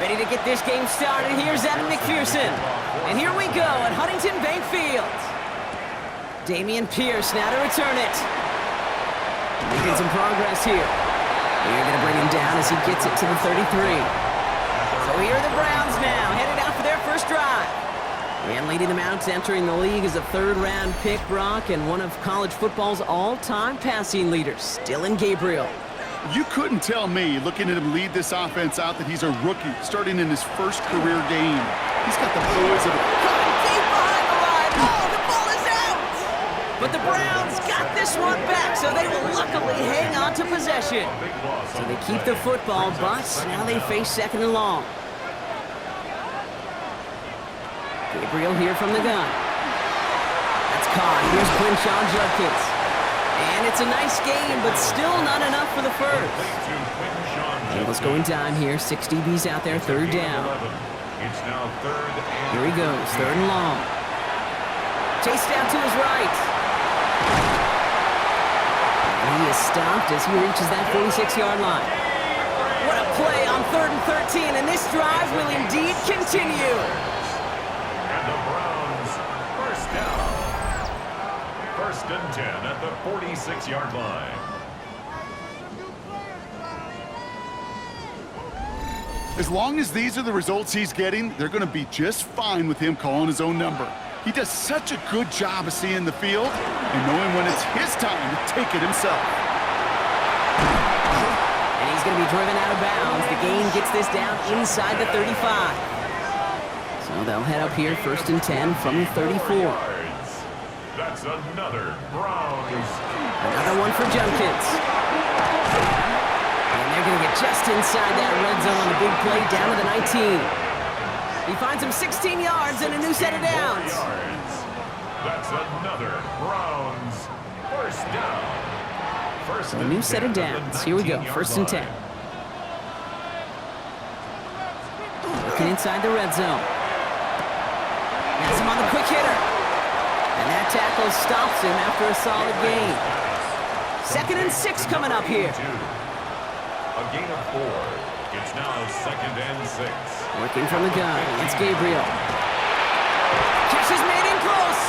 Ready to get this game started. Here's Evan McPherson. And here we go at Huntington Bank Field. Dameon Pierce now to return it. Making some progress here. They're going to bring him down as he gets it to the 33. So here are the Browns now, headed out for their first drive. And leading them out, entering the league as a third-round pick, Brock, and one of college football's all-time passing leaders, Dillon Gabriel. You couldn't tell me, looking at him lead this offense out, that he's a rookie, starting in his first career game. He's got the poise of it. Deep behind the line. Oh, the ball is out! But the Browns got this one back, so they will luckily hang on to possession. So they keep the football, but now they face second and long. Gabriel here from the gun. That's caught. Here's Quinshawn Judkins. And it's a nice game, but still not enough for the first. Bengals going down here. 6 DBs out there, third down. Here he goes, third and long. Chase down to his right. And he is stopped as he reaches that 46-yard line. What a play on 3rd and 13, and this drive will indeed continue. And the Browns, first down. 1st and 10 at the 46-yard line. As long as these are the results he's getting, they're going to be just fine with him calling his own number. He does such a good job of seeing the field and knowing when it's his time to take it himself. And he's going to be driven out of bounds. The gain gets this down inside the 35. So they'll head up here, 1st and 10 from the 34. That's another Browns. Another one for Judkins. And they're going to get just inside that red zone on the big play down to the 19. He finds him 16 yards and a new set of downs. That's another Browns first down. So a new set of downs. Here we go, 1st and 10. Looking inside the red zone. Has him on the quick hitter. And that tackle stops him after a solid gain. 2nd and 6 coming up here. A gain of 4. It's now 2nd and 6. Working from the gun. It's Gabriel. Catch is made in close.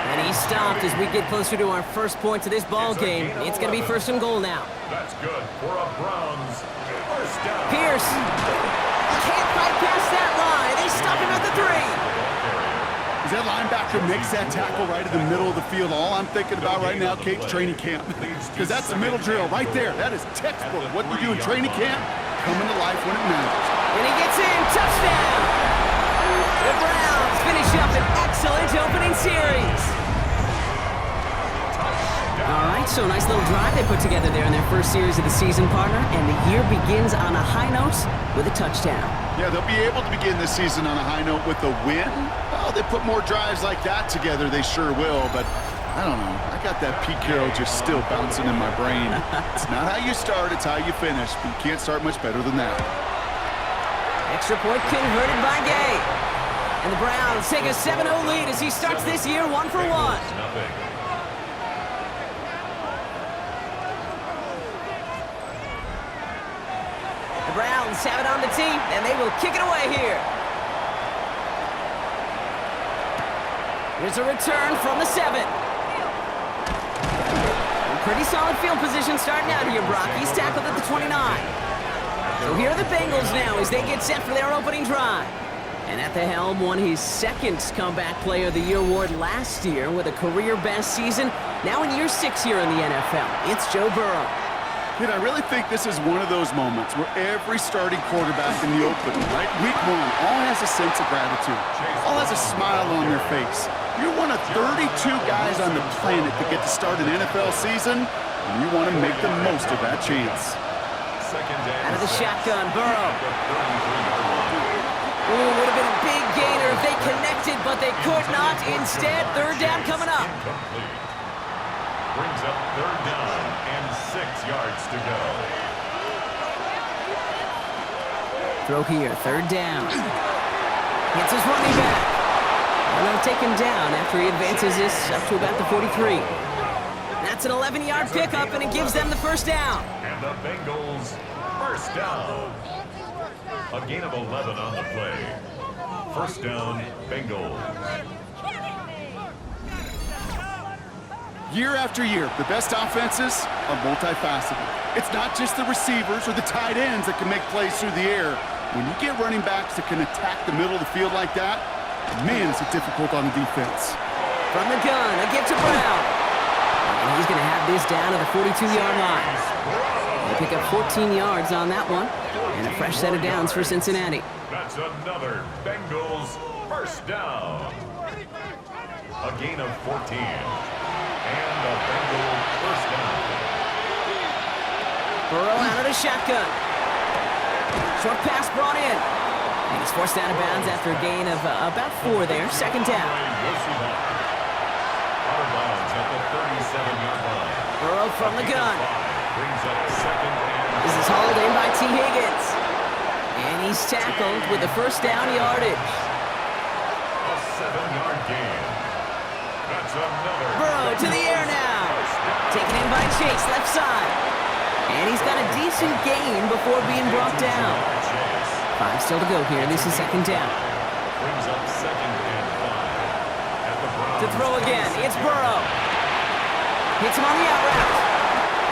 And he's stopped as we get closer to our first point to this ball game. It's going to be 1st and goal now. That's good for a Browns first down. Pierce can't fight past that line. They stop him at the 3. As that linebacker makes that tackle right in the middle of the field, all I'm thinking about right now, Kate's training camp. Because that's the middle drill right there. That is textbook. What you do in training camp, coming to life when it matters. And he gets in. Touchdown! The Browns finish up an excellent opening series. All right, so a nice little drive they put together there in their first series of the season, partner. And the year begins on a high note with a touchdown. Yeah, they'll be able to begin this season on a high note with a win. Well, they put more drives like that together, they sure will. But I don't know. I got that Pete Carroll just still bouncing in my brain. It's not how you start, it's how you finish. But you can't start much better than that. Extra point converted by Gay. And the Browns take a 7-0 lead as he starts this year 1 for 1. The Browns have it on the tee, and they will kick it away here. Here's a return from the 7. Pretty solid field position starting out here, Brock. He's tackled at the 29. So here are the Bengals now as they get set for their opening drive. And at the helm won his 2nd Comeback Player of the Year award last year with a career-best season. Now in year 6 here in the NFL, it's Joe Burrow. Kid, I really think this is one of those moments where every starting quarterback in the opening, right, week 1, all has a sense of gratitude, all has a smile on their face. You're one of 32 guys on the planet that get to start an NFL season, and you want to make the most of that chance. Out of the shotgun, Burrow. Ooh, would have been a big gainer if they connected, but they could not. Instead, 3rd down coming up. Brings up 3rd down and 6 yards to go. Throw here, 3rd down. Hits his running back. And they'll take him down after he advances this up to about the 43. That's an 11-yard pickup, and it gives them the 1st down. And the Bengals first down. A gain of 11 on the play. First down, Bengals. Year after year, the best offenses are multifaceted. It's not just the receivers or the tight ends that can make plays through the air. When you get running backs that can attack the middle of the field like that, man, is it difficult on the defense. From the gun, a give to Brown. And he's going to have this down to the 42-yard line. They pick up 14 yards on that one. And a fresh set of downs for Cincinnati. That's another Bengals first down. A gain of 14. And a Bengal first down. Burrow out of the shotgun. Short pass brought in. And he's forced out of bounds after a gain of about 4 there. Second down. Iosivas. Out of bounds at the 37-yard line. Burrow from the gun. Brings up second and... This is hauled in by T. Higgins. And he's tackled with the first down yardage. A 7-yard gain. That's another... Burrow to the air now. Taken in by Chase, left side. And he's got a decent gain before being brought down. 5 still to go here. This is second down. Brings up second and 5. At the Browns. To throw again, it's Burrow. Hits him on the out route.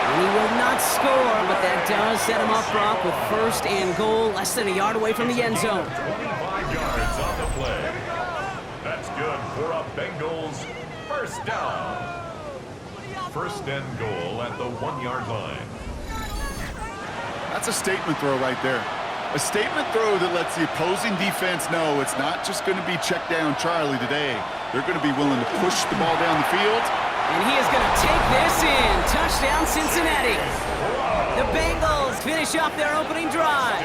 And he will not score, but that does set him up, Brock, with first and goal, less than a yard away from the end zone. 25 yards on the play. That's good for a Bengals first down. First and goal at the 1-yard line. That's a statement throw right there. A statement throw that lets the opposing defense know it's not just going to be check down Charlie today. They're going to be willing to push the ball down the field. And he is going to take this in. Touchdown, Cincinnati. The Bengals finish off their opening drive.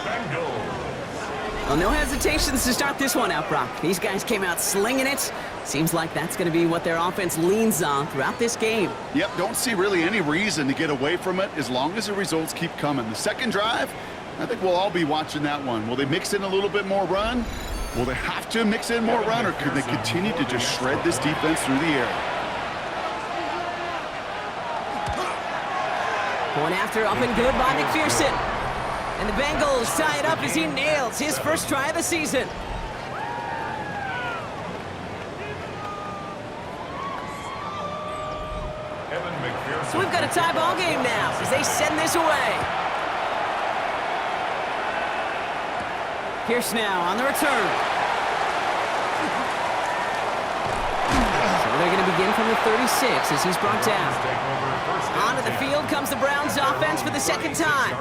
Bengals. Well, no hesitations to start this one out, Brock. These guys came out slinging it. Seems like that's going to be what their offense leans on throughout this game. Yep, don't see really any reason to get away from it as long as the results keep coming. The second drive, I think we'll all be watching that one. Will they mix in a little bit more run? Will they have to mix in more run, or could they continue to just shred this defense through the air? Going after, up and good by McPherson. And the Bengals tie it up as he nails his first try of the season. So we've got a tie ball game now as they send this away. Pierce now on the return. So they're going to begin from the 36 as he's brought down. Onto the field comes the Browns offense for the second time.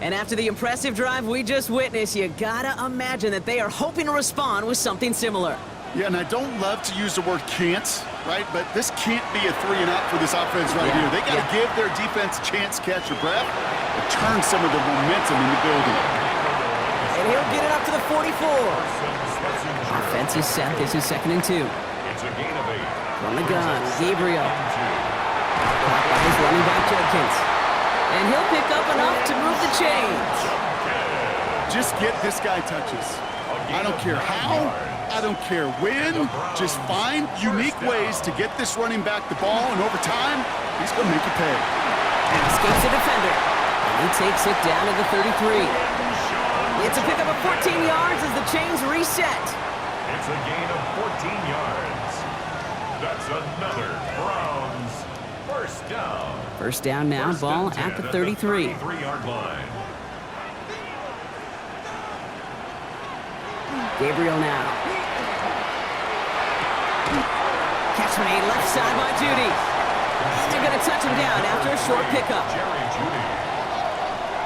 And after the impressive drive we just witnessed, you gotta imagine that they are hoping to respond with something similar. Yeah, and I don't love to use the word can't, right? But this can't be a 3 and out for this offense right here. They got to give their defense a chance to catch their breath and turn some of the momentum in the building. And he'll get it up to the 44. Offense is set. This is second and 2. It's a gain of 8. From the gun, Gabriel. Caught by his running back, Jenkins. And he'll pick up enough to move the chains. Just get this guy touches. I don't care how. I don't care when. Just find unique ways to get this running back the ball, and over time, he's going to make you pay. Escapes the defender. And he takes it down to the 33. It's a pickup of 14 yards as the chains reset. It's a gain of 14 yards. That's another Browns first down. First down now, ball at the 33. 33-yard line. Gabriel now. Catch made left side by Judy. And they're going to touch him down after a short pickup. Jerry Judy.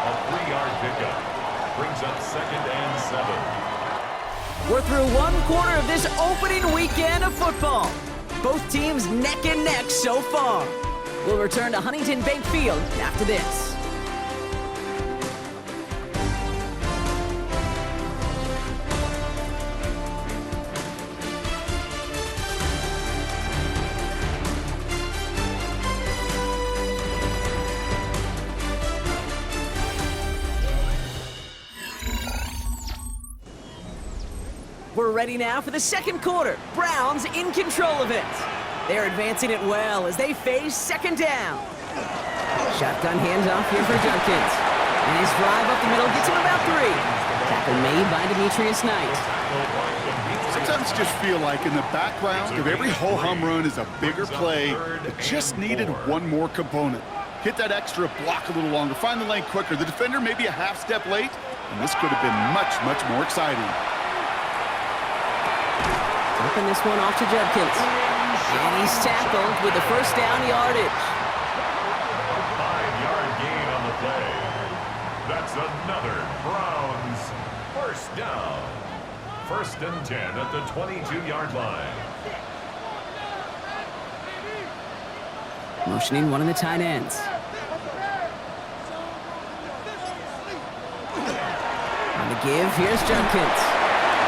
A 3-yard pickup. Brings up second and 7. We're through one quarter of this opening weekend of football. Both teams neck and neck so far. We'll return to Huntington Bank Field after this. We're ready now for the second quarter. Browns in control of it. They're advancing it well as they face second down. Shotgun handoff here for Jenkins. And his drive up the middle gets him about 3. Tackle made by Demetrius Knight. Sometimes just feel like in the background of every ho-hum run is a bigger play that just needed one more component. Hit that extra block a little longer, find the lane quicker. The defender may be a half step late, and this could have been much, much more exciting. Flipping this one off to Judkins. And he's tackled with the first down yardage. A 5-yard gain on the play. That's another Browns first down. 1st and 10 at the 22-yard line. Motioning one of the tight ends. On the give, here's Judkins.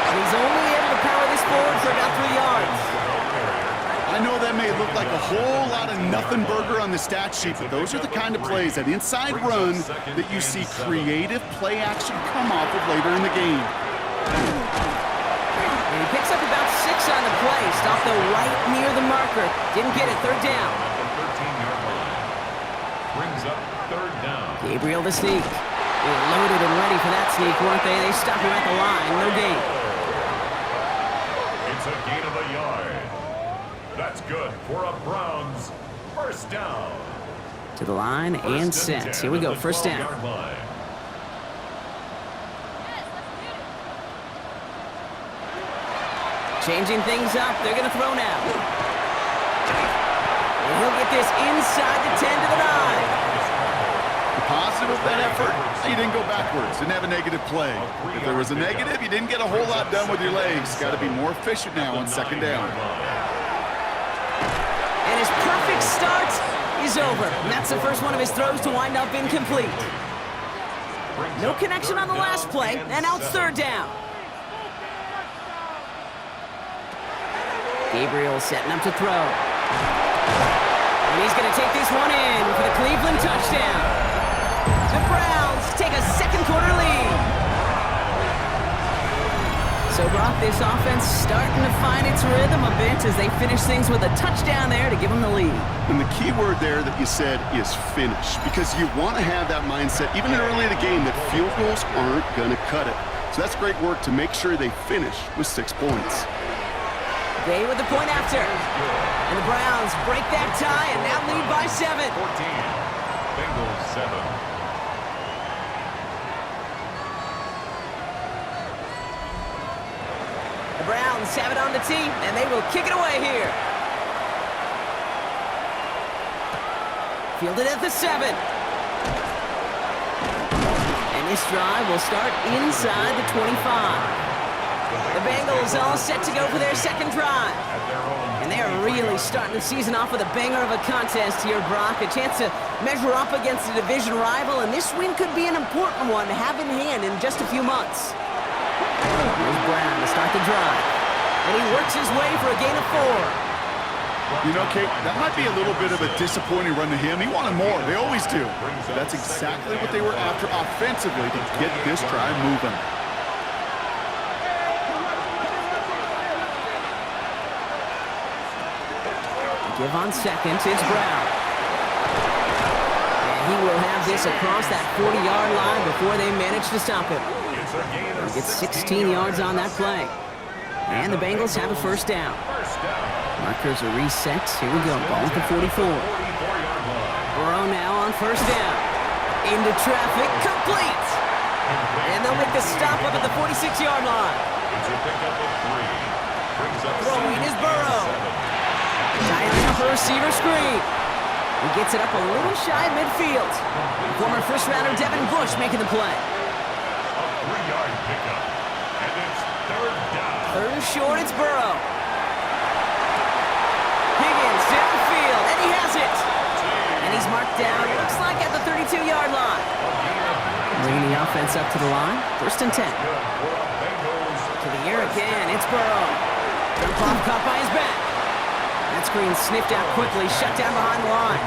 And he's only able to power this forward for about 3 yards. I know that may look like a whole lot of nothing burger on the stat sheet, but those are the kind of plays, that inside run, that you see creative play action come off of later in the game. And he picks up about 6 on the play. Stopped though right near the marker. Didn't get it. 3rd down. Brings up 3rd down. Gabriel the sneak. They were loaded and ready for that sneak, weren't they? They stopped him at the line. No gain. It's a gain of a yard. That's good for a Browns first down. To the line and set. Here we go. 1st down. Changing things up. They're going to throw now. And he'll get this inside the 10 to the 9. The positive of that effort, you didn't go backwards, didn't have a negative play. If there was a negative, you didn't get a whole lot done with your legs. Got to be more efficient now on 2nd down. And his perfect start is over. And that's the first one of his throws to wind up incomplete. No connection on the last play, and now it's 3rd down. Gabriel setting up to throw. And he's going to take this one in for the Cleveland touchdown. The Browns take a 2nd quarter lead. So, Brock, this offense starting to find its rhythm a bit as they finish things with a touchdown there to give them the lead. And the key word there that you said is finish, because you want to have that mindset, even early in the game, that field goals aren't going to cut it. So that's great work to make sure they finish with 6 points. They with the point after. And the Browns break that tie and now lead by 7. 14. Bengals 7. The Browns have it on the tee, and they will kick it away here. Fielded at the 7. And this drive will start inside the 25. The Bengals all set to go for their 2nd drive. And they are really starting the season off with a banger of a contest here, Brock. A chance to measure up against a division rival, and this win could be an important one to have in hand in just a few months. Here's Brown to start the drive. And he works his way for a gain of 4. You know, Kate, that might be a little bit of a disappointing run to him. He wanted more. They always do. But that's exactly what they were after offensively to get this drive moving. Give on 2nd, it's Brown. And he will have this across that 40-yard line before they manage to stop him. He gets 16 yards on that play. And the Bengals have a 1st down. Markers are reset. Here we go, ball at the 44. Burrow now on 1st down. Into traffic, complete! And they'll make the stop up at the 46-yard line. Throwing is Burrow. Dialing up a receiver screen. He gets it up a little shy of midfield. Former 1st-rounder Devin Bush making the play. A 3-yard pickup. And it's 3rd down. 3rd and short, it's Burrow. Higgins downfield, and he has it. And he's marked down, looks like at the 32-yard line. Bringing the offense up to the line. 1st and 10. To the air again, it's Burrow. Jump off caught by his back. That screen sniffed out quickly, shut down behind the line.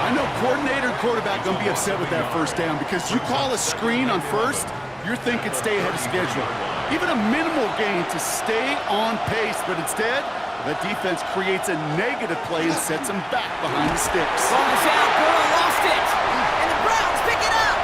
I know coordinator and quarterback going to be upset with that 1st down, because you call a screen on 1st, you're thinking stay ahead of schedule. Even a minimal gain to stay on pace, but instead, the defense creates a negative play and sets them back behind the sticks. Ball is out, Burrow lost it, and the Browns pick it up.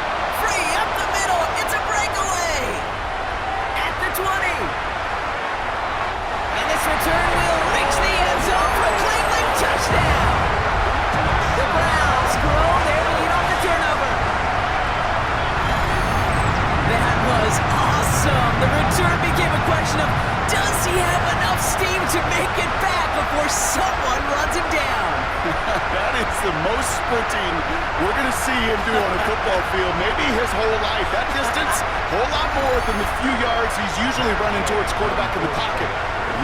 sure it became a question of, does he have enough steam to make it back before someone runs him down? That is the most sprinting we're going to see him do on a football field, maybe his whole life. That distance, a whole lot more than the few yards he's usually running towards quarterback in the pocket.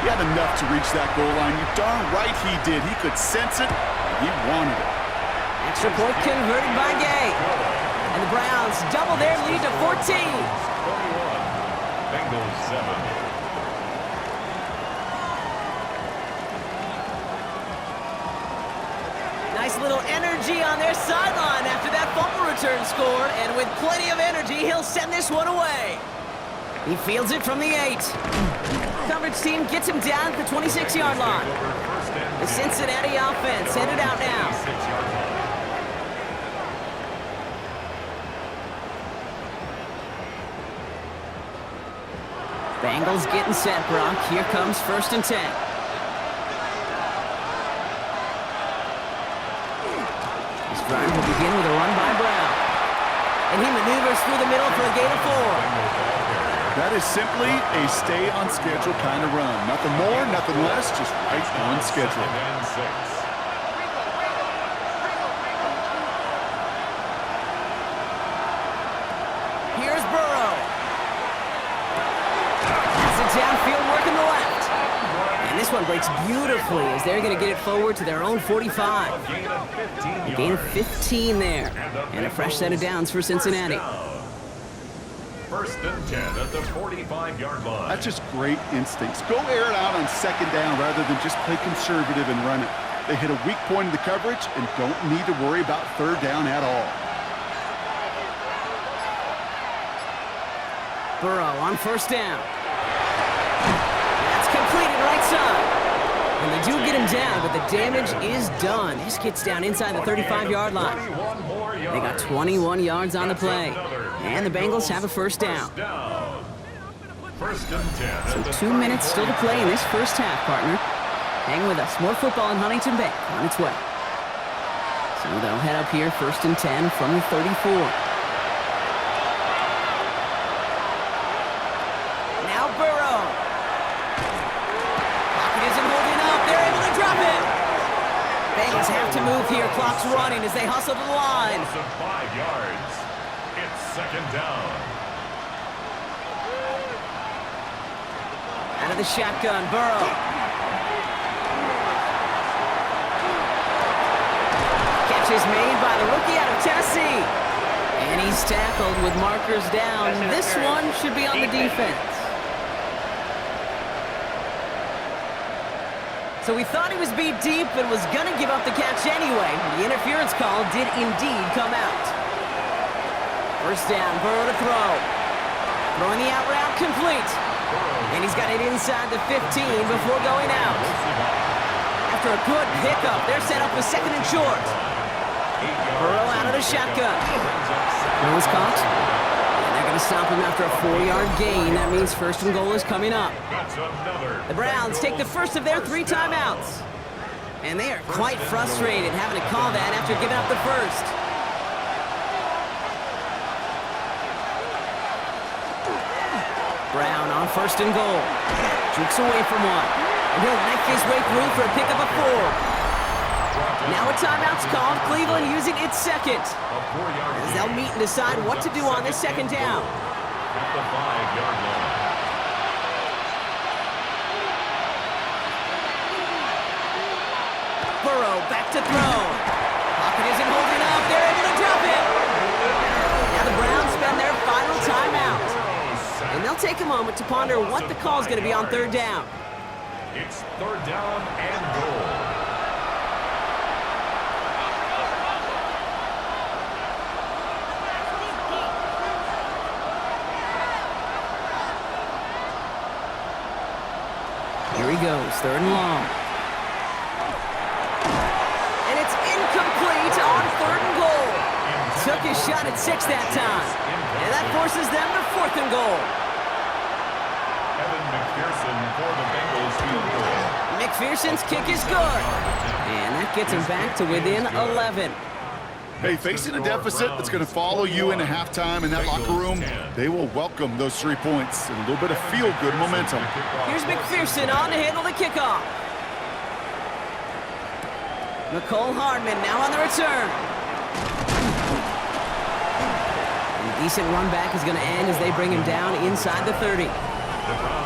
He had enough to reach that goal line. You darn right he did. He could sense it. He wanted it. Extra point converted by Gay. And the Browns double their lead to 14. 21. Bengals 7. Nice little energy on their sideline after that fumble return scored. And with plenty of energy, he'll send this one away. He fields it from the 8. Coverage team gets him down at the 26-yard line. The Cincinnati offense headed out now. Bengals getting set, Brock. Here comes 1st and 10. This drive will begin with a run by Brown. And he maneuvers through the middle for a gain of 4. That is simply a stay-on-schedule kind of run. Nothing more, nothing less, just right on schedule. Here's Burrow. That's a downfield work in the left. And this one breaks beautifully as they're going to get it forward to their own 45. A gain of 15 there. And a fresh set of downs for Cincinnati. 1st and 10 at the 45-yard line. That's just great instincts. Go air it out on 2nd down rather than just play conservative and run it. They hit a weak point in the coverage and don't need to worry about 3rd down at all. Burrow on 1st down. That's completed right side. And they do get him down, but the damage is done. This gets down inside the 35-yard line. They got 21 yards on the play. And the Bengals have a 1st down. 1st and 10. So 2 minutes still to play in this first half, partner. Hang with us. More football in Huntington Bank on its way. So they'll head up here 1st and 10 from the 34. Now Burrow. Pocket isn't holding up. They're able to drop it. Bengals have to move here. Clock's running as they hustle to the line. 5 yards. It's 2nd down. Out of the shotgun, Burrow. Catch is made by the rookie out of Tennessee. And he's tackled with markers down. This one should be on the defense. So we thought he was beat deep and was going to give up the catch anyway. The interference call did indeed come out. 1st down, Burrow to throw. Throwing the out route complete. And he's got it inside the 15 before going out. After a good pickup, they're set up with 2nd and short. Burrow out of the shotgun. No one's caught. And they're going to stop him after a 4-yard gain. That means 1st and goal is coming up. The Browns take the first of their 3 timeouts. And they are quite frustrated having to call that after giving up the first. Brown on 1st and goal. Jukes away from one. And he'll knife his way through for a pickup of 4. Now a timeout's called. Cleveland using its 2nd. As they'll meet and decide what to do on this 2nd down. At the 5-yard line. Burrow back to throw. Pocket isn't holding up. They're able to drop it. Now the Browns spend their final timeout. And they'll take a moment to ponder what the call is going to be on 3rd down. It's 3rd down and goal. Here he goes, 3rd and long. And it's incomplete on 3rd and goal. Took his shot at 6 that time. And that forces them to 4th and goal. McPherson for the Bengals field goal. McPherson's kick is good. And that gets him back to within 11. Hey, facing a deficit that's going to follow you into halftime in that locker room, they will welcome those 3 points and a little bit of feel-good momentum. Here's McPherson on to handle the kickoff. Nicole Hardman now on the return. A decent run back is going to end as they bring him down inside the 30.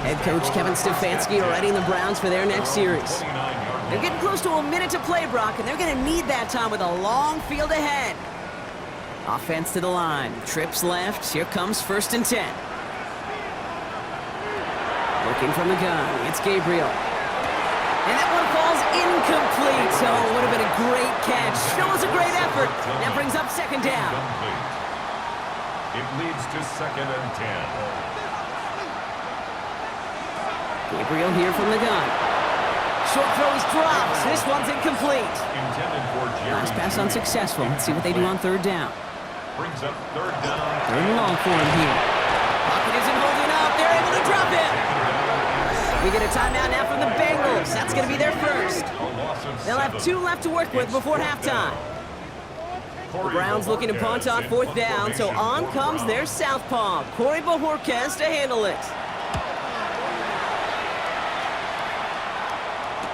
Head coach Kevin Stefanski readying the Browns for their next series. They're getting close to a minute to play, Brock, and they're going to need that time with a long field ahead. Offense to the line. Trips left. Here comes 1st and 10. Looking from the gun. It's Gabriel. And that one falls incomplete. So it would have been a great catch. Still was a great effort. That brings up 2nd down. It leads to 2nd and 10. Gabriel here from the gun. Short throw is dropped. This one's incomplete. Last pass unsuccessful. Let's see what they do on 3rd down. Brings up 3rd down. 3rd and long for him here. Pocket isn't holding up. They're able to drop him. We get a timeout now from the Bengals. That's going to be their first. They'll have 2 left to work with before halftime. The Browns looking to punt on 4th down, so on comes their southpaw, Corey Bojorquez, to handle it.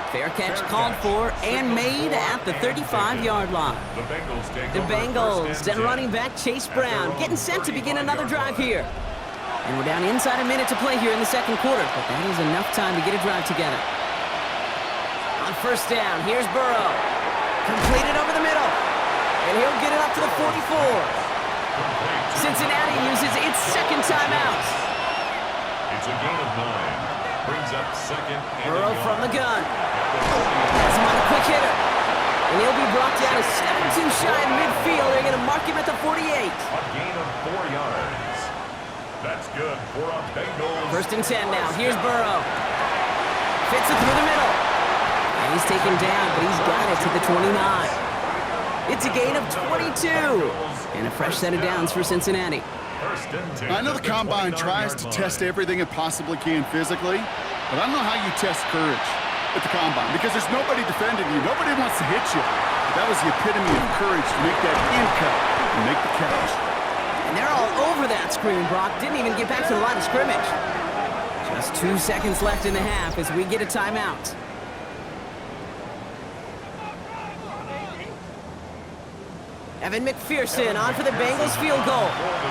Fair catch called for and made at the 35-yard line. The Bengals, then running back Chase Brown, getting set to begin another drive here. And we're down inside a minute to play here in the 2nd quarter, but that is enough time to get a drive together. On 1st down, here's Burrow. Completed over the middle. And he'll get it up to the 44. Cincinnati uses its 2nd timeout. It's a gain of 9. Brings up 2nd and Burrow from the gun. That's him on a quick hitter. And he'll be brought down a step or 2 shy in midfield. They're going to mark him at the 48. A gain of 4 yards. That's good for a Bengals. 1st and 10 now. Here's Burrow. Fits it through the middle. And he's taken down, but he's got it to the 29. It's a gain of 22. And a fresh set of downs for Cincinnati. I know the Combine tries to test everything it possibly can physically, but I don't know how you test courage at the Combine because there's nobody defending you. Nobody wants to hit you. But that was the epitome of courage to make that in cut and make the catch. And they're all over that screen, Brock. Didn't even get back to the line of scrimmage. Just 2 seconds left in the half as we get a timeout. Evan McPherson on for the Bengals field goal.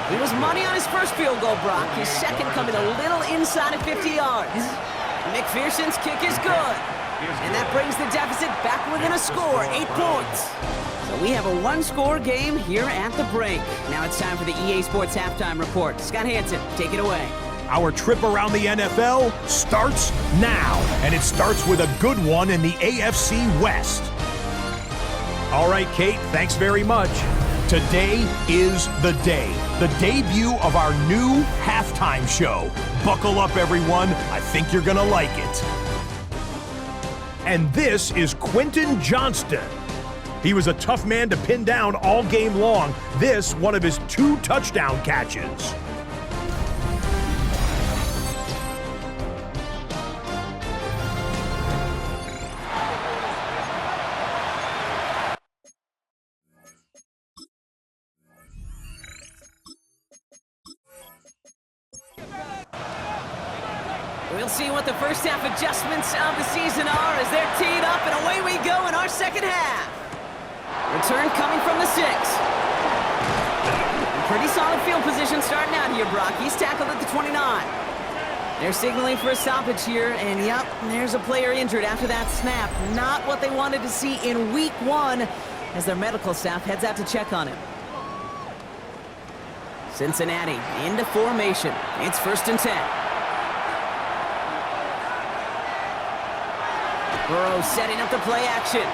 He was money on his first field goal, Brock. His second coming a little inside of 50 yards. McPherson's kick is good. And that brings the deficit back within a score, 8 points. So we have a 1-score game here at the break. Now it's time for the EA Sports Halftime Report. Scott Hansen, take it away. Our trip around the NFL starts now. And it starts with a good one in the AFC West. All right, Kate, thanks very much. Today is the day, the debut of our new halftime show. Buckle up, everyone. I think you're going to like it. And this is Quentin Johnston. He was a tough man to pin down all game long. This, one of his 2 touchdown catches. We'll see what the first half adjustments of the season are as they're teed up, and away we go in our second half. Return coming from the 6. Pretty solid field position starting out here, Brock. He's tackled at the 29. They're signaling for a stoppage here, and yep, there's a player injured after that snap. Not what they wanted to see in week 1 as their medical staff heads out to check on him. Cincinnati into formation. It's 1st and 10. Burrow setting up the play action.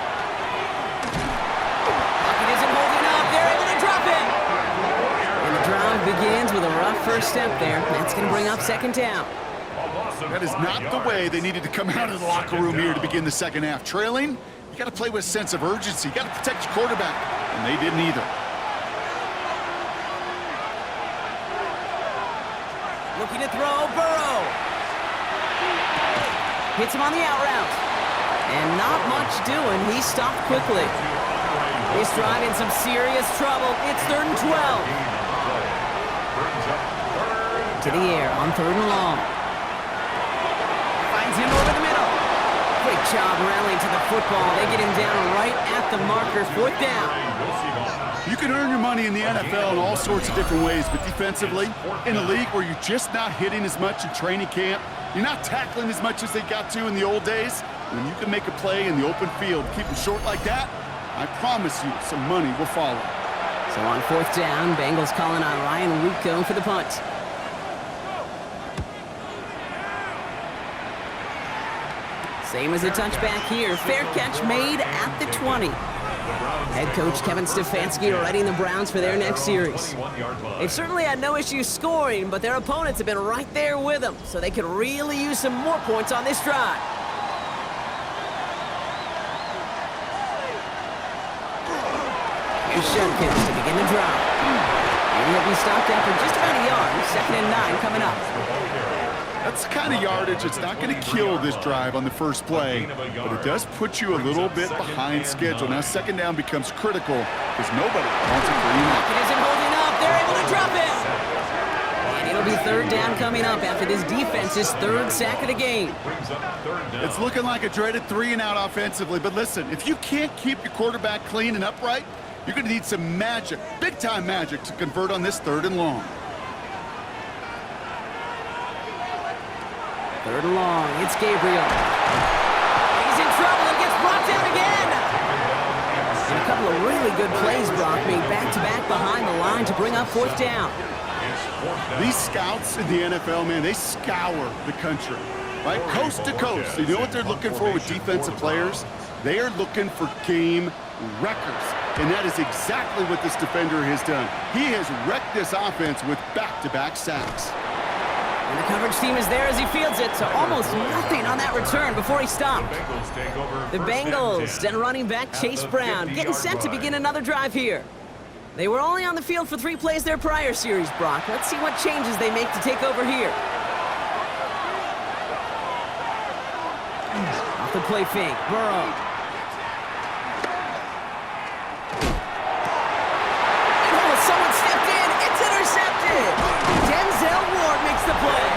Pocket isn't holding up. They're able to drop it. And the drive begins with a rough first step there. That's going to bring up 2nd down. That is not the way they needed to come out of the locker room here to begin the second half. Trailing, you got to play with a sense of urgency. You got to protect your quarterback, and they didn't either. Looking to throw, Burrow. Hits him on the out route. And not much doing. He stopped quickly. This drive in some serious trouble. It's 3rd and 12. To the air on 3rd and long. Finds him over the middle. Great job rallying to the football. They get him down right at the marker. 4th down. You can earn your money in the NFL in all sorts of different ways, but defensively, in a league where you're just not hitting as much in training camp, you're not tackling as much as they got to in the old days, when you can make a play in the open field, keep them short like that, I promise you some money will follow. So on 4th down, Bengals calling on Ryan Rico for the punt. Same as a touchback here. Fair catch made at the 20. Head coach Kevin Stefanski readying the Browns for their next series. They've certainly had no issues scoring, but their opponents have been right there with them, so they could really use some more points on this drive. Here's Shedkins to begin the drive. And he'll be stopped after just about a yard. 2nd and 9 coming up. That's the kind of yardage that's not going to kill this drive on the first play, but it does put you a little bit behind schedule. Now 2nd down becomes critical because nobody wants a green light. It isn't holding up. They're able to drop it. And it'll be 3rd down coming up after this defense's 3rd sack of the game. It's looking like a dreaded 3-and-out offensively, but listen, if you can't keep your quarterback clean and upright, you're going to need some magic, big-time magic, to convert on this 3rd and long. 3rd and long, it's Gabriel. He's in trouble and gets brought down again. And a couple of really good plays, Brock, made back-to-back behind the line to bring up 4th down. These scouts in the NFL, man, they scour the country, right? Coast to coast. You know what they're looking for with defensive players? They are looking for game wreckers. And that is exactly what this defender has done. He has wrecked this offense with back-to-back sacks. And the coverage team is there as he fields it, so almost nothing on that return before he stopped. The Bengals and running back Chase Brown getting set to begin another drive here. They were only on the field for 3 plays their prior series, Brock. Let's see what changes they make to take over here. Off the play fake, Burrow. Someone stepped in, it's intercepted! Denzel Ward makes the play.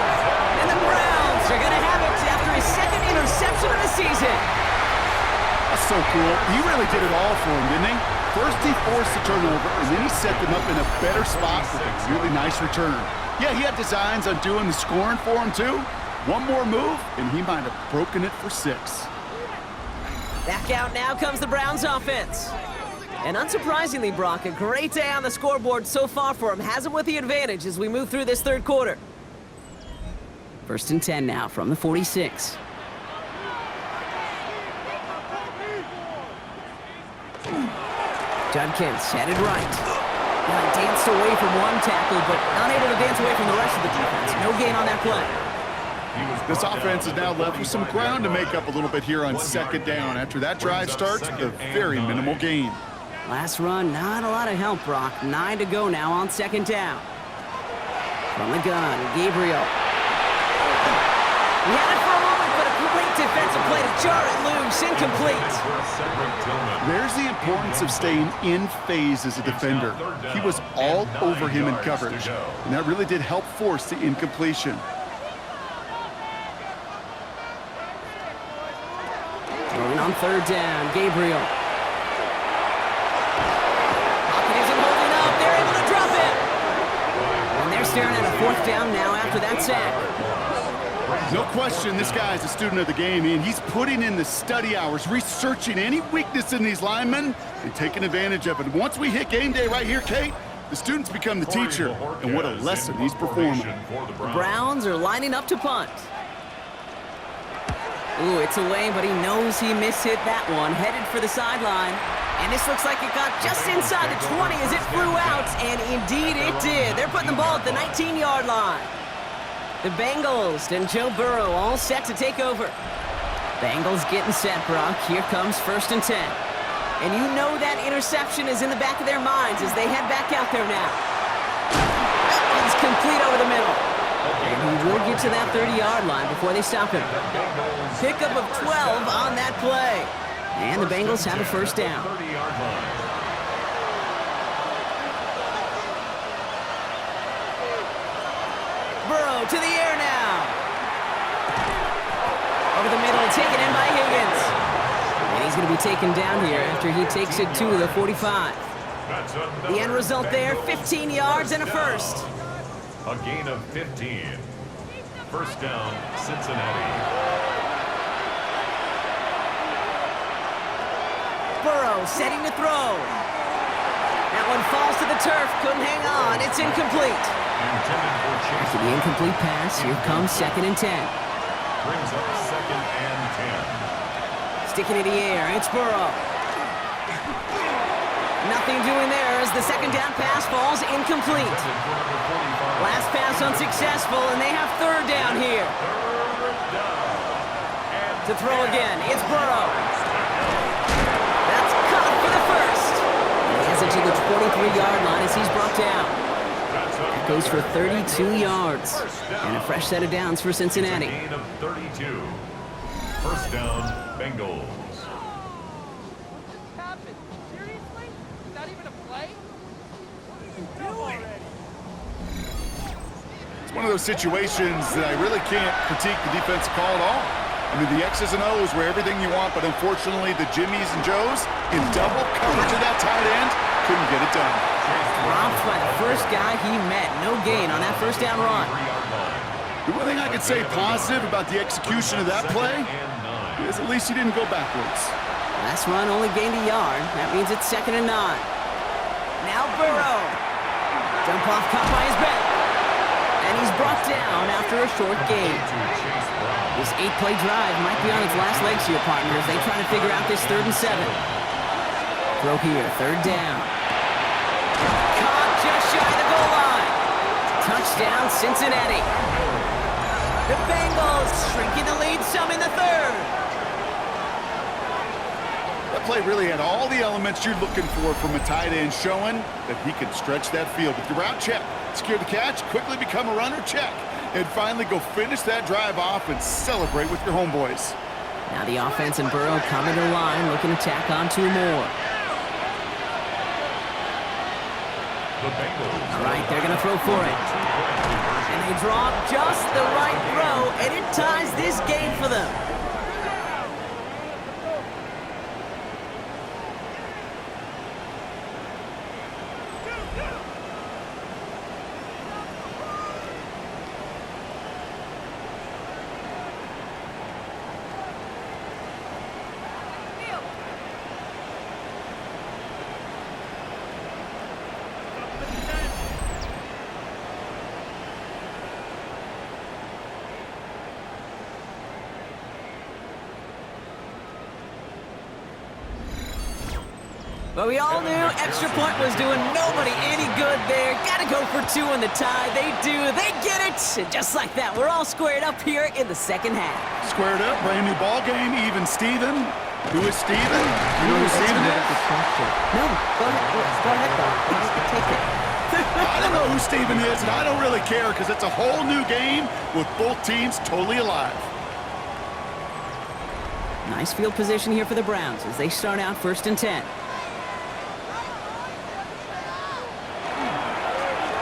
And the Browns are going to have it after his 2nd interception of the season. That's so cool. He really did it all for him, didn't he? First he forced the turnover, and then he set them up in a better spot with a really nice return. Yeah, he had designs on doing the scoring for him, too. One more move, and he might have broken it for 6. Back out now comes the Browns offense. And unsurprisingly, Brock, a great day on the scoreboard so far for him. Has him with the advantage as we move through this 3rd quarter. 1st and 10 now from the 46. Judkins headed right. Now he danced away from one tackle, but not able to dance away from the rest of the defense. No gain on that play. This offense is now left with some ground to make up a little bit here on 2nd down. After that drive starts, a very minimal gain. Last run, not a lot of help, Brock. 9 to go now on 2nd down. From the gun, Gabriel. He had it for a moment, but a great defensive play to jar it loose. Incomplete. There's the importance of staying in phase as a defender. He was all over him in coverage, and that really did help force the incompletion. Throwing on 3rd down, Gabriel. Staring at a 4th down now after that sack. No question, this guy is a student of the game, and he's putting in the study hours, researching any weakness in these linemen and taking advantage of it. Once we hit game day right here, Kate, the students become the teacher, and what a lesson he's performing. The Browns are lining up to punt. Ooh, it's away, but he knows he mishit that one. Headed for the sideline. And this looks like it got just inside the 20 as it flew out, and indeed it did. They're putting the ball at the 19-yard line. The Bengals and Joe Burrow all set to take over. Bengals getting set, Brock. Here comes 1st and 10. And you know that interception is in the back of their minds as they head back out there now. It's complete over the middle. And he will get to that 30-yard line before they stop him. Pickup of 12 on that play. And the Bengals have a 1st down. to the air now. Over the middle, taken in by Higgins. And he's going to be taken down here after he takes it to the 45. The end result there, 15 yards and a first. A gain of 15. First down, Cincinnati. Burrow setting to throw. That one falls to the turf, couldn't hang on, it's incomplete. After the incomplete pass, here comes 2nd and 10. Brings up 2nd and 10. Sticking in the air, it's Burrow. Nothing doing there as the 2nd down pass falls incomplete. Last pass unsuccessful, and they have 3rd down here. To throw again, it's Burrow. That's caught for the first. He has it to the 23-yard line as he's brought down. That goes for 32 yards. And a fresh set of downs for Cincinnati. Gain of 32. First down, Bengals. One of those situations that I really can't critique the defensive call at all. I mean, the X's and O's were everything you want, but unfortunately, the Jimmies and Joes in double coverage of that tight end couldn't get it done. Robbed by the first guy he met. No gain on that first down run. The one thing I could say positive about the execution of that play is at least he didn't go backwards. Last run only gained a yard. That means it's 2nd and 9. Now Burrow. Jump off caught by his back. And he's brought down after a short gain. This 8-play drive might be on its last legs here, partners. They try to figure out this 3rd and 7. Throw here, 3rd down. Caught just shy of the goal line. Touchdown, Cincinnati. The Bengals shrinking the lead some in the 3rd. That play really had all the elements you're looking for from a tight end, showing that he can stretch that field. With your route, check. Secure the catch, quickly become a runner, check. And finally go finish that drive off and celebrate with your homeboys. Now the offense and Burrow coming to the line, looking to tack on 2 more. All right, they're going to throw for it. And they draw just the right throw, and it ties this game for them. But we all knew extra point was doing nobody any good there. Got to go for 2 in the tie. They do. They get it. And just like that, we're all squared up here in the 2nd half. Squared up, brand new ball game, even Steven. Who is Steven? You know who Steven is? No, go ahead, Bob. Take it. I don't know who Steven is, and I don't really care because it's a whole new game with both teams totally alive. Nice field position here for the Browns as they start out 1st and 10.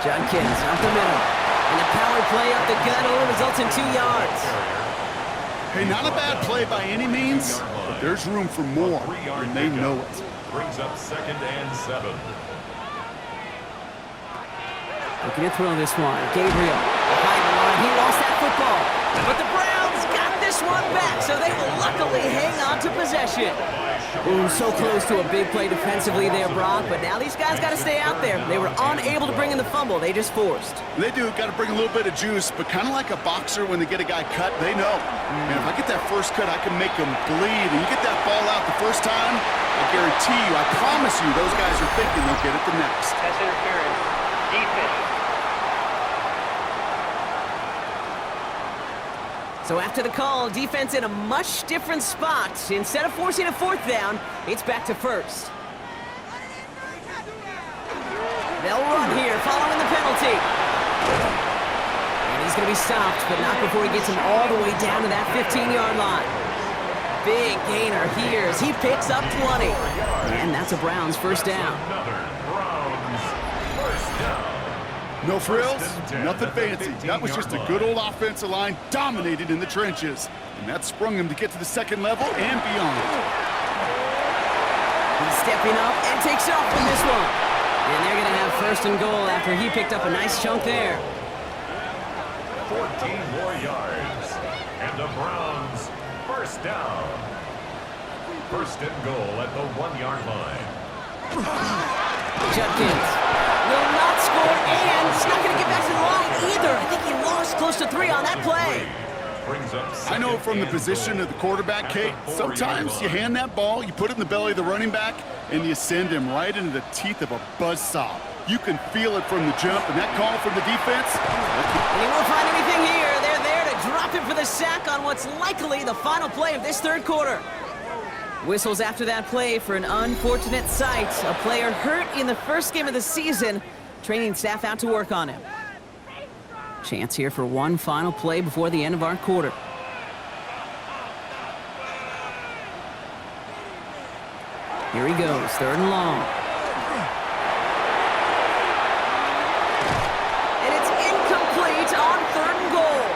Judkins up the middle. And the power play up the gut only results in 2 yards. Hey, not a bad play by any means, but there's room for more, and they know it. Brings up 2nd and 7. Looking to throw this one. Gabriel behind the line. He lost that football. But the Browns got this one back, so they will luckily hang on to possession. Ooh, so close to a big play defensively there, Brock, but now these guys got to stay out there. They were unable to bring in the fumble. They just forced. They do. Got to bring a little bit of juice, but kind of like a boxer when they get a guy cut, they know. Man, if I get that first cut, I can make him bleed. And you get that ball out the first time, I guarantee you, I promise you, those guys are thinking they'll get it the next. Pass interference. Defense. So after the call, defense in a much different spot. Instead of forcing a 4th down, it's back to 1st. They'll run here following the penalty. And he's going to be stopped, but not before he gets him all the way down to that 15-yard line. Big gainer here as he picks up 20. And that's a Browns 1st down. Another Browns 1st down. No frills, First and 10 nothing at the fancy. That was 15-yard just a line. good old offensive line, dominated in the trenches. And that sprung him to get to the second level and beyond. He's stepping up and takes off from this one. And they're going to have first and goal after he picked up a nice chunk there. 14 more yards. And the Browns first down. First and goal at the 1-yard line. Judkins will not score, and he's not going to get back to the line either. I think he lost close to 3 on that play. I know from the position of the quarterback, Kate, sometimes you hand that ball, you put it in the belly of the running back, and you send him right into the teeth of a buzzsaw. You can feel it from the jump, and that call from the defense. And he won't find anything here. They're there to drop him for the sack on what's likely the final play of this third quarter. Whistles after that play for an unfortunate sight. A player hurt in the first game of the season. Training staff out to work on him. Chance here for one final play before the end of our quarter. Here he goes, third and long. And it's incomplete on third and goal.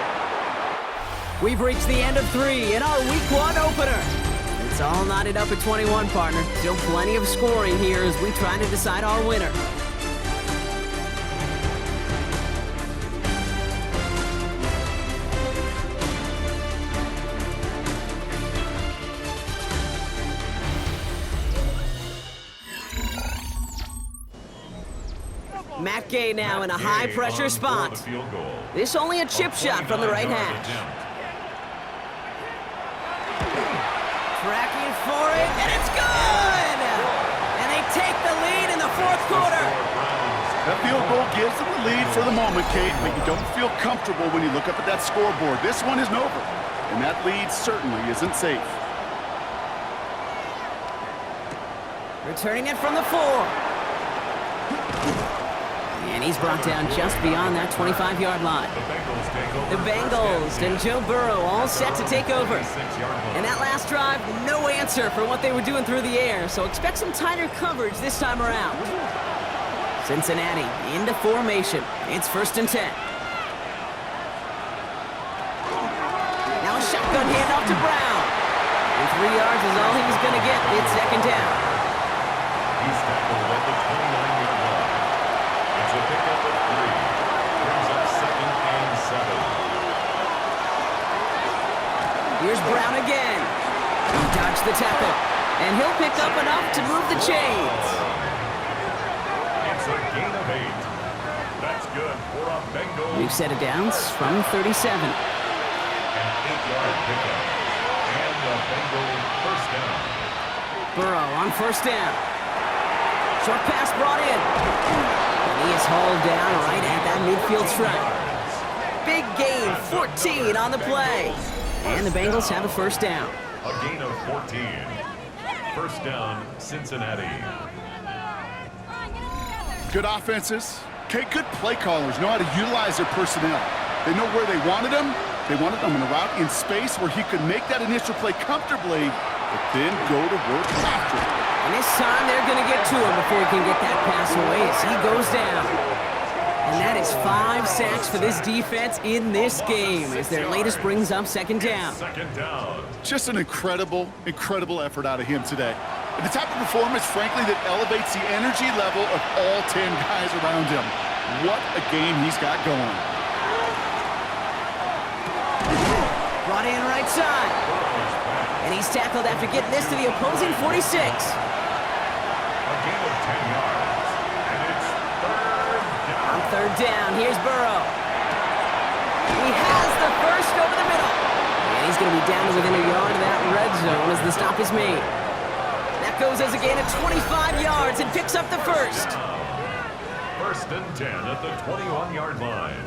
We've reached the end of 3 in our week 1 opener. It's all knotted up at 21, partner. Still plenty of scoring here as we try to decide our winner. Matt Gay now in a high-pressure spot. This only a chip shot from the right hash. Tracking for it, and it's good! And they take the lead in the fourth quarter. That field goal gives them the lead for the moment, Kate, but you don't feel comfortable when you look up at that scoreboard. This one isn't over, and that lead certainly isn't safe. Returning it from the 4. And he's brought down just beyond that 25-yard line. The Bengals and Joe Burrow all set to take over. And that last drive, no answer for what they were doing through the air, so expect some tighter coverage this time around. Cincinnati into formation. It's first and 10. Now a shotgun handoff to Brown. And 3 yards is all he's going to get. It's second down. He's tackled at the 29-yard line. It's a pickup of 3. Brings up second and 7. Here's Brown again. He dodged the tackle, and he'll pick up enough to move the chains. It's a gain of 8. That's good for a Bengals. New set of downs from 37. An 8-yard pickup. And the Bengals first down. Burrow on first down. Short pass brought in. And he is hauled down right at that midfield stripe. Big gain, 14 on the play. And the Bengals have a first down. A gain of 14. First down, Cincinnati. Good offenses. Okay, good play callers know how to utilize their personnel. They know where they wanted them. They wanted them in a route in space where he could make that initial play comfortably, but then go to work after it. And this time they're going to get to him before he can get that pass away as he goes down. And that is 5 sacks for this defense in this game as their latest brings up second down. Second down. Just an incredible, incredible effort out of him today. And the type of performance, frankly, that elevates the energy level of all 10 guys around him. What a game he's got going. Brought in right side. And he's tackled after getting this to the opposing 46. A gain of 10 yards. And it's third down. On third down, here's Burrow. He has the first over the middle. And he's going to be down to within a yard of that red zone as the stop is made. That goes as a gain of 25 yards and picks up the first. First and 10 at the 21-yard line.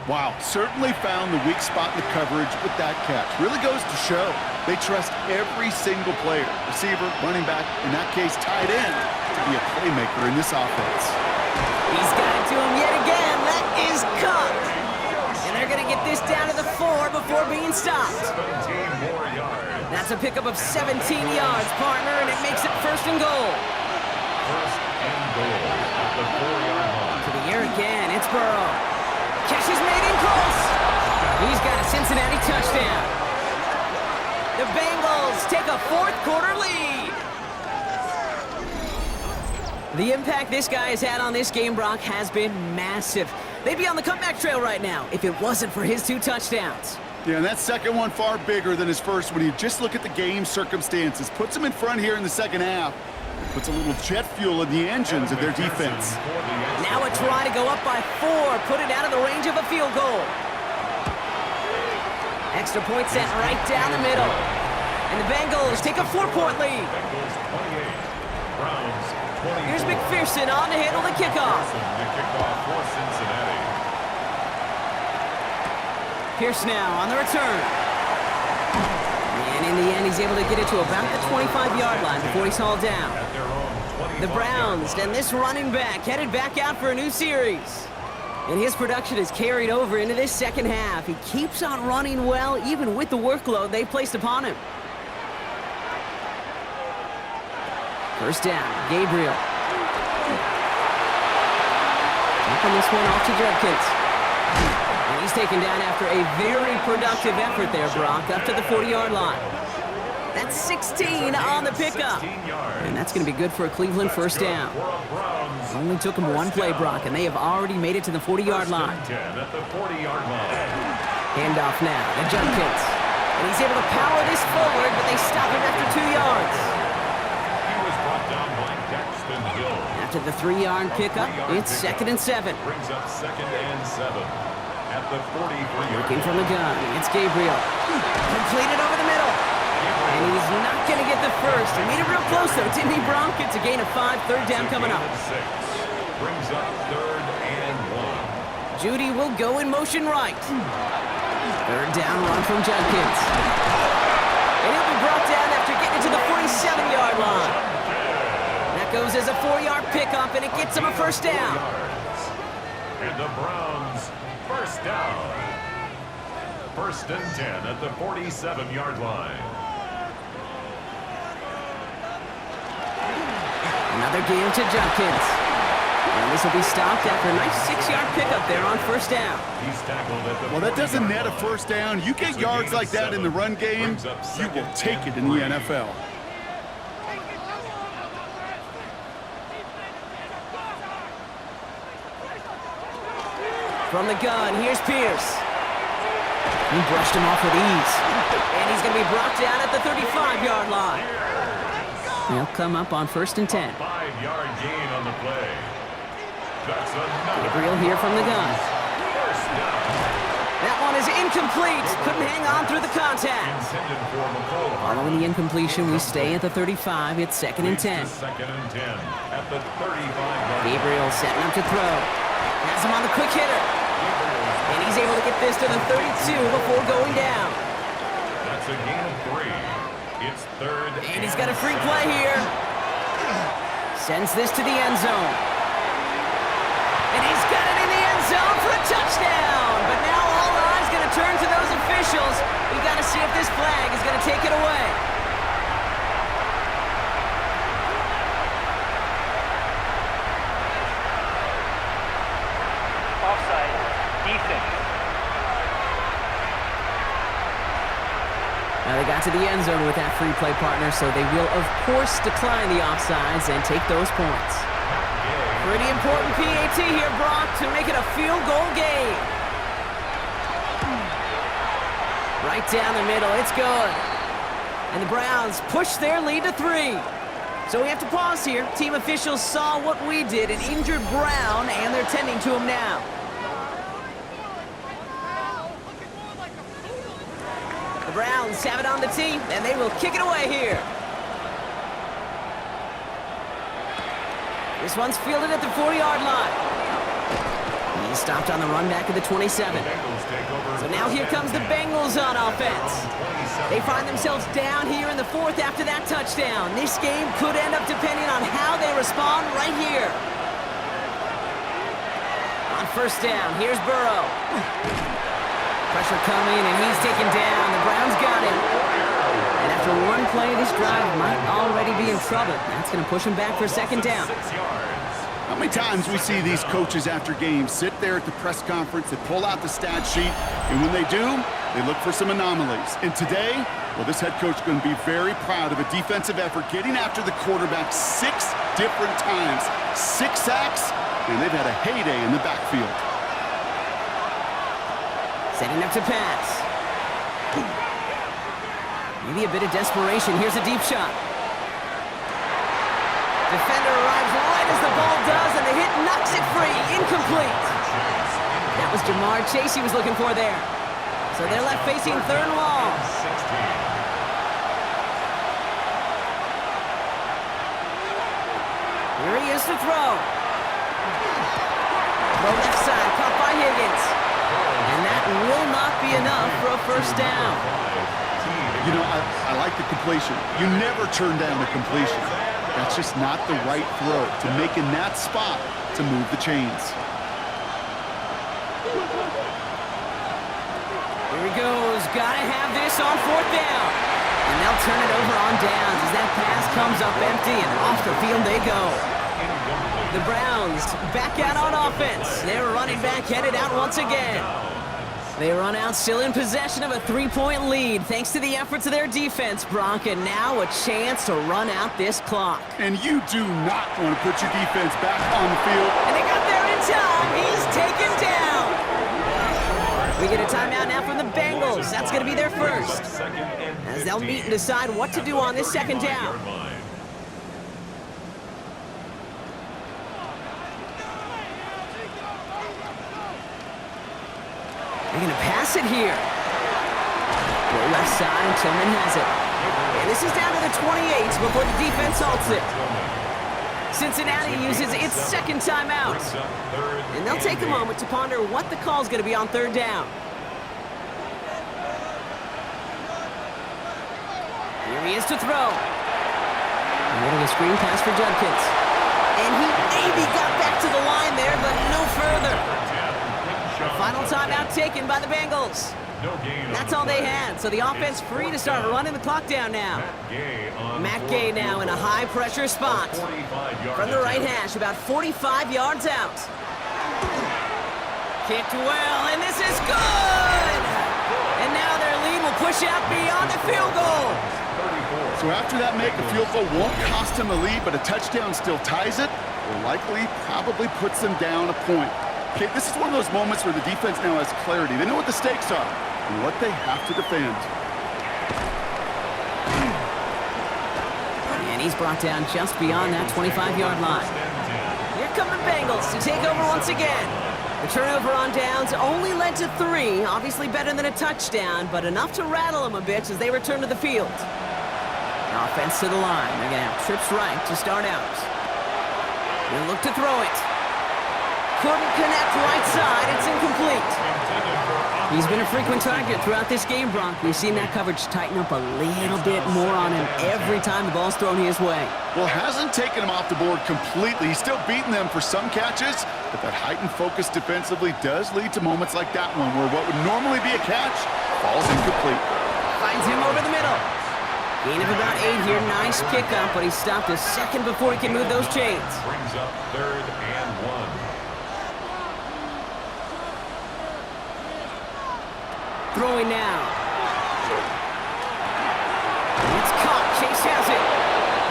Wow, certainly found the weak spot in the coverage with that catch. Really goes to show they trust every single player, receiver, running back, in that case tight end, to be a playmaker in this offense. He's got it to him yet again. That is caught. And they're going to get this down to the 4 before being stopped. 17 more yards. That's a pickup of 17 yards, partner, and it makes it first and goal. First and goal at the 4-yard line. To the air again, it's Burrow. Catch is made in close. He's got a Cincinnati touchdown. The Bengals take a fourth-quarter lead. The impact this guy has had on this game, Brock, has been massive. They'd be on the comeback trail right now if it wasn't for his 2 touchdowns. Yeah, and that second one far bigger than his first when you just look at the game circumstances. Puts him in front here in the second half. Puts a little jet fuel in the engines of their defense. Now a try to go up by 4. Put it out of the range of a field goal. Extra point sent right down the middle. And the Bengals take a 4-point lead. Bengals 28, Browns 24. Here's McPherson on to handle the kickoff. The kickoff for Cincinnati. Pierce now on the return. And in the end, he's able to get it to about the 25-yard line before he's hauled down. At their own 25-yard The Browns line. and this running back headed back out for a new series. And his production is carried over into this second half. He keeps on running well, even with the workload they've placed upon him. First down, Gabriel. Taking this one off to Judkins. And he's taken down after a very productive effort there, Brock, up to the 40-yard line. That's 16 on the pickup. 16 yards. And that's going to be good for a Cleveland first down. For a Browns Only took him one play, Brock, and they have already made it to the 40-yard line. 10 at the 40-yard line. Handoff now to Judkins. And he's able to power this forward, but they stop him after 2 yards. He was brought down by Daxton Hill. After the 3-yard pickup, it's 2nd and 7. Brings up 2nd and 7 at the 43-yard Looking from the gun, it's Gabriel. Completed over the middle. And he's not going to get the first. He made it real close, though, didn't he, Bronk? It's a gain of 5, 3rd down coming up. 6. Brings up 3rd and 1. Judy will go in motion right. 3rd down run from Judkins. And he'll be brought down after getting to the 47-yard line. That goes as a 4-yard pickup, and it gets him a first down. And the Browns first down. 1st and 10 at the 47-yard line. Another game to Judkins. And this will be stopped after a nice 6-yard pickup there on first down. He's tackled at the Well, that doesn't 40-yard net a line. first down. You get It's a yards gain like of that in the 7. run game, Brings up you will 2nd take and it in the 3. NFL. From the gun, here's Pierce. He brushed him off with ease. And he's going to be brought down at the 35-yard line. He'll come up on 1st and 10. 5-yard gain on the play. That's another. Gabriel here from the gun. First down. That one is incomplete. Couldn't hang on through the contact. Intended for McCall. Following the incompletion, we stay at the 35. It's 2nd and 10. 2nd and 10 at the 35-yard line. Gabriel setting up to throw. Has him on the quick hitter. And he's able to get this to the 32 before going down. That's a gain of 3. It's 3rd And he's got a free play here. Sends this to the end zone. And he's got it in the end zone for a touchdown. But now all eyes going to turn to those officials. We got to see if this flag is going to take it away. Offside. Defense. Now they got to the end zone with that free play partner, so they will, of course, decline the offsides and take those points. Pretty important PAT here, Brock, to make it a field goal game. Right down the middle, it's good. And the Browns push their lead to 3. So we have to pause here. Team officials saw what we did, an injured Brown, and they're tending to him now. The Browns have it on the tee, and they will kick it away here. This one's fielded at the 40-yard line. He's stopped on the run back of the 27. So now here comes the Bengals on offense. They find themselves down here in the 4th after that touchdown. This game could end up depending on how they respond right here. On first down, here's Burrow. Pressure coming, and he's taken down. The Browns got him. And after After one play, this drive might already be in trouble. That's going to push him back for a second down. 6 yards. How many times we see these coaches after games sit there at the press conference, they pull out the stat sheet, and when they do, they look for some anomalies. And today, well, this head coach is going to be very proud of a defensive effort getting after the quarterback 6 different times. 6 sacks, and they've had a heyday in the backfield. Setting up to pass. Maybe a bit of desperation. Here's a deep shot. Defender arrives right as the ball does, and the hit knocks it free. Incomplete. That was Jamar Chase he was looking for there. So they're left facing third and long. 16. Here he is to throw. Throw left side, caught by Higgins. And that will not be enough for a first down. You know, I like the completion. You never turn down a completion. That's just not the right throw to make in that spot to move the chains. Here he goes. Gotta have this on fourth down. And they'll turn it over on downs as that pass comes up empty, and off the field they go. The Browns back out on offense. Their running back headed out once again. They run out still in possession of a 3-point lead thanks to the efforts of their defense, Brock, and now a chance to run out this clock. And you do not want to put your defense back on the field. And they got there in time. He's taken down. We get a timeout now from the Bengals. That's going to be their first, as they'll meet and decide what to do on this second down. They're going to pass it here. Go left side, and Tillman has it. And this is down to the 28 before the defense halts it. Cincinnati uses its second timeout. And they'll take a moment to ponder what the call is going to be on third down. Here he is to throw. A little of a screen pass for Judkins. And he maybe got back to the line there, but no further. Final timeout taken by the Bengals. That's all they had, so the offense free to start running the clock down now. Matt Gay now in a high-pressure spot. From the right hash, about 45 yards out. Kicked well, and this is good! And now their lead will push out beyond the field goal. So after that make, a field goal won't cost them the lead, but a touchdown still ties it, or likely probably puts them down a point. Okay, this is one of those moments where the defense now has clarity. They know what the stakes are and what they have to defend. And he's brought down just beyond that 25-yard line. Here come the Bengals to take over once again. The turnover on downs only led to 3. Obviously better than a touchdown, but enough to rattle them a bit as they return to the field. Offense to the line. They're going to have trips right to start out. They'll look to throw it. Couldn't connect right side. It's incomplete. He's been a frequent target throughout this game, Brock. We've seen that coverage tighten up a little bit more on him every time the ball's thrown his way. Well, hasn't taken him off the board completely. He's still beating them for some catches, but that heightened focus defensively does lead to moments like that one where what would normally be a catch falls incomplete. Finds him over the middle. Gain of about 8 here. Nice pickup, but he stopped a second before he can move those chains. Brings up 3rd and 1. Throwing now. It's caught. Chase has it.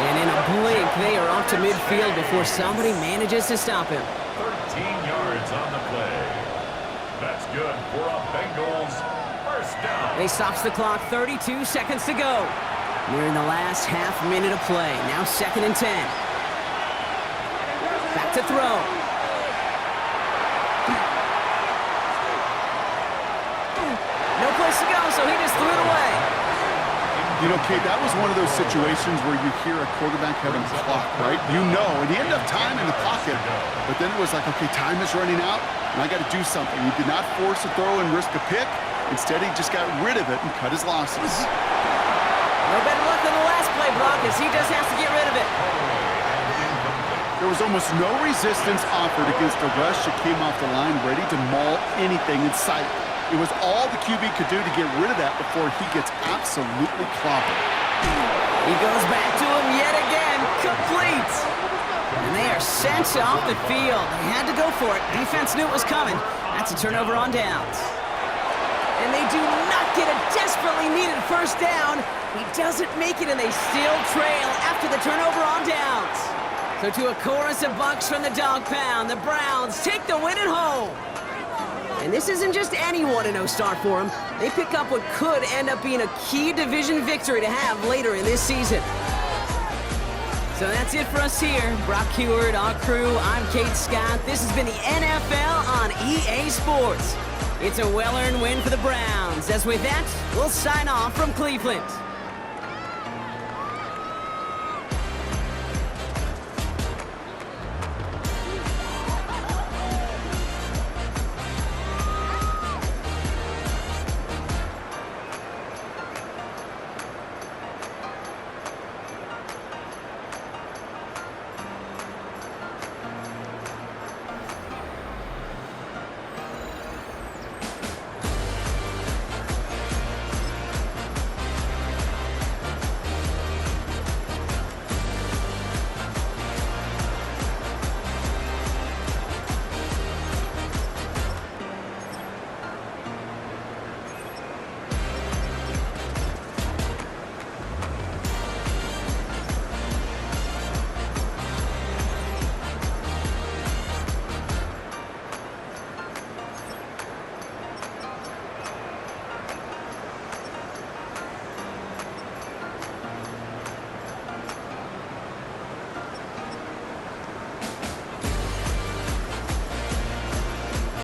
And in a blink, they are off to midfield before somebody manages to stop him. 13 yards on the play. That's good for a Bengals first down. They stops the clock. 32 seconds to go. We're in the last half minute of play. Now 2nd and 10. Back to throw. No place to go, so he just threw it away. You know, Kate, that was one of those situations where you hear a quarterback having a clock, right? You know, and he ended up time in the pocket. But then it was like, okay, time is running out, and I got to do something. He did not force a throw and risk a pick. Instead, he just got rid of it and cut his losses. No better luck than the last play, Brock, as he just has to get rid of it. There was almost no resistance offered against a rush that came off the line ready to maul anything in sight. It was all the QB could do to get rid of that before he gets absolutely clobbered. He goes back to him yet again. Complete. And they are sent off the field. They had to go for it. Defense knew it was coming. That's a turnover on downs. And they do not get a desperately needed first down. He doesn't make it, and they still trail after the turnover on downs. So to a chorus of bucks from the dog pound, the Browns take the win at home. And this isn't just any 1-0 start for them. They pick up what could end up being a key division victory to have later in this season. So that's it for us here. Brock Heward, our crew, I'm Kate Scott. This has been the NFL on EA Sports. It's a well-earned win for the Browns. As with that, we'll sign off from Cleveland.